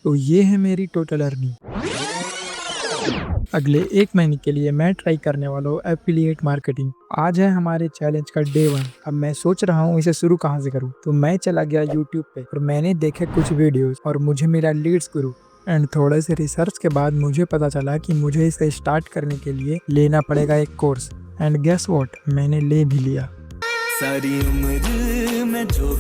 तो ये है मेरी टोटल अर्निंग। अगले 1 महीने के लिए मैं ट्राई करने वाला हूँ एफिलिएट मार्केटिंग। आज है हमारे चैलेंज का डे 1। अब मैं सोच रहा हूँ इसे शुरू कहाँ से करूँ। तो मैं चला गया यूट्यूब पे और मैंने देखे कुछ वीडियोस और मुझे मिला लीड्स गुरु। एंड थोड़े से रिसर्च के बाद मुझे पता चला कि मुझे इसे स्टार्ट करने के लिए लेना पड़ेगा एक कोर्स। एंड गेस व्हाट, मैंने ले भी लिया। सारी उम्र में जो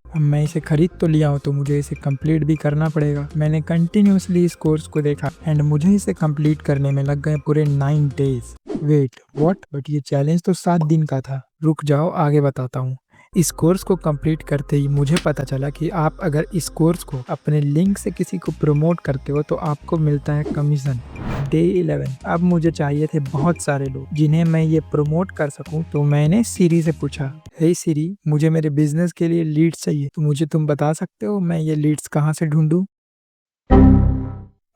अब मैं इसे खरीद तो लिया हूँ तो मुझे इसे कंप्लीट भी करना पड़ेगा। मैंने कंटिन्यूसली इस कोर्स को देखा एंड मुझे इसे कंप्लीट करने में लग गए पूरे 9 डेज। वेट व्हाट, बट ये चैलेंज तो 7 दिन का था। रुक जाओ, आगे बताता हूँ। इस कोर्स को कंप्लीट करते ही मुझे पता चला कि आप अगर इस कोर्स को अपने लिंक से किसी को प्रमोट करते हो तो आपको मिलता है कमीशन। डे 11। अब मुझे चाहिए थे बहुत सारे लोग जिन्हें मैं ये प्रमोट कर सकूं। तो मैंने सीरी से पूछा, हे सीरी, मुझे मेरे बिजनेस के लिए लीड्स चाहिए, तो मुझे तुम बता सकते हो मैं ये लीड्स कहाँ से ढूंढूं?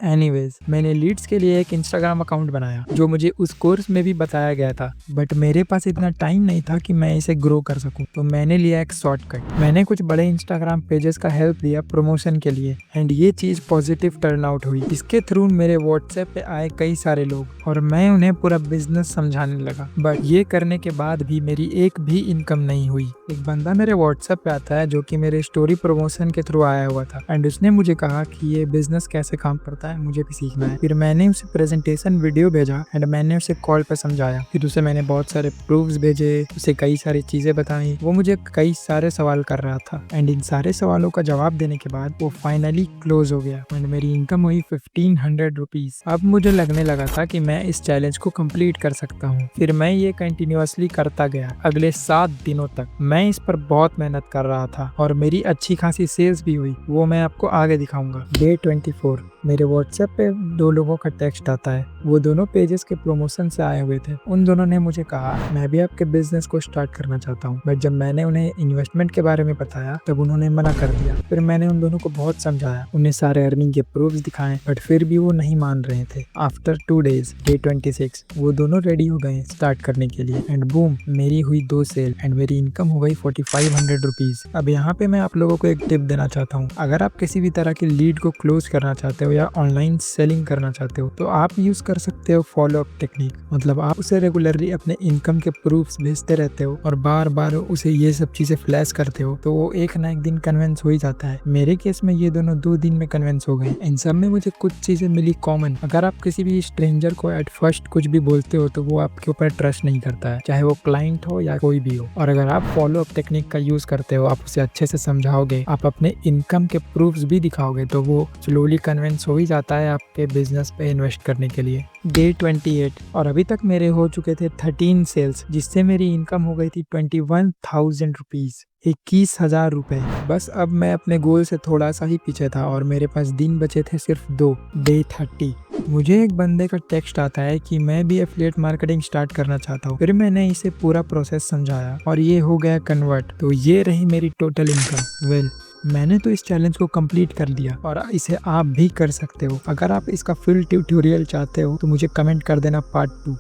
एनीवेज, मैंने लीड्स के लिए एक इंस्टाग्राम अकाउंट बनाया जो मुझे उस कोर्स में भी बताया गया था, बट मेरे पास इतना टाइम नहीं था कि मैं इसे ग्रो कर सकूं। तो मैंने लिया एक शॉर्टकट। मैंने कुछ बड़े इंस्टाग्राम पेजेस का हेल्प लिया प्रमोशन के लिए एंड ये चीज पॉजिटिव टर्न आउट हुई। इसके थ्रू मेरे व्हाट्सएप पे आए कई सारे लोग और मैं उन्हें पूरा बिजनेस समझाने लगा। बट ये करने के बाद भी मेरी एक भी इनकम नहीं हुई। एक बंदा मेरे व्हाट्सएप पे आता है जो कि मेरे स्टोरी प्रमोशन के थ्रू आया हुआ था एंड उसने मुझे कहा कि ये बिजनेस कैसे काम करता है, मुझे भी सीखना है। फिर मैंने उसे प्रेजेंटेशन वीडियो भेजा एंड मैंने उसे कॉल पे समझाया। फिर उसे मैंने बहुत सारे प्रूफ्स भेजे, उसे कई सारी चीजें बताई। वो मुझे कई सारे सवाल कर रहा था एंड इन सारे सवालों का जवाब देने के बाद वो फाइनली क्लोज हो गया एंड मेरी इनकम हुई 1500 रुपीज। अब मुझे लगने लगा था कि मैं इस चैलेंज को कंप्लीट कर सकता हूँ। फिर मैं ये कंटिन्यूअसली करता गया अगले 7 दिनों तक। मैं इस पर बहुत मेहनत कर रहा था और मेरी अच्छी खासी सेल्स भी हुई, वो मैं आपको आगे दिखाऊंगा। डे 24। मेरे व्हाट्सएप पे 2 लोगों का टेक्स्ट आता है। वो दोनों पेजेस के प्रमोशन से आए हुए थे। उन दोनों ने मुझे कहा मैं भी आपके बिजनेस को स्टार्ट करना चाहता हूँ, बट जब मैंने उन्हें इन्वेस्टमेंट के बारे में बताया तब उन्होंने मना कर दिया। फिर मैंने उन दोनों को बहुत समझाया, उन्हें सारे अर्निंग के प्रूफ्स दिखाए, बट फिर भी वो नहीं मान रहे थे। आफ्टर 2 डेज, डे 26, वो दोनों रेडी हो गए स्टार्ट करने के लिए एंड बूम, मेरी हुई 2 सेल एंड मेरी इनकम हो गई 4500 रुपीज। अब यहाँ पे मैं आप लोगों को एक टिप देना चाहता हूँ। अगर आप किसी भी तरह की लीड को क्लोज करना चाहते हो या ऑनलाइन सेलिंग करना चाहते हो तो आप यूज कर सकते हो फॉलो अप टेक्निक। मतलब आप उसे रेगुलरली अपने इनकम के प्रूफ्स भेजते रहते हो और बार बार उसे ये सब चीजें फ्लैश करते हो तो वो एक ना एक दिन कन्विंस हो ही जाता है। मेरे केस में ये दोनों 2 दिन में कन्विंस हो गए। इन सब में मुझे कुछ चीजें मिली कॉमन। अगर आप किसी भी स्ट्रेंजर को एट फर्स्ट कुछ भी बोलते हो तो वो आपके ऊपर ट्रस्ट नहीं करता है, चाहे वो क्लाइंट हो या कोई भी हो। और अगर आप फॉलो अप टेक्निक का यूज करते हो, आप उसे अच्छे से समझाओगे, आप अपने इनकम के प्रूफ्स भी दिखाओगे तो वो स्लोली कन्विंस हो ही जाता है आपके बिजनेस पे इन्वेस्ट करने के लिए। डे 28 और अभी तक मेरे हो चुके थे 13 सेल्स जिससे मेरी इनकम हो गई थी 21,000 रुपीज, 21,000 रुपए। बस अब मैं अपने गोल से थोड़ा सा ही पीछे था और मेरे पास दिन बचे थे सिर्फ 2। डे 30, मुझे एक बंदे का टेक्स्ट आता है कि मैं भी एफिलिएट मार्केटिंग स्टार्ट करना चाहता हूँ। फिर मैंने इसे पूरा प्रोसेस समझाया और ये हो गया कन्वर्ट। तो ये रही मेरी टोटल इनकम। वेल, मैंने तो इस चैलेंज को कंप्लीट कर दिया और इसे आप भी कर सकते हो। अगर आप इसका फुल ट्यूटोरियल चाहते हो तो मुझे कमेंट कर देना पार्ट 2।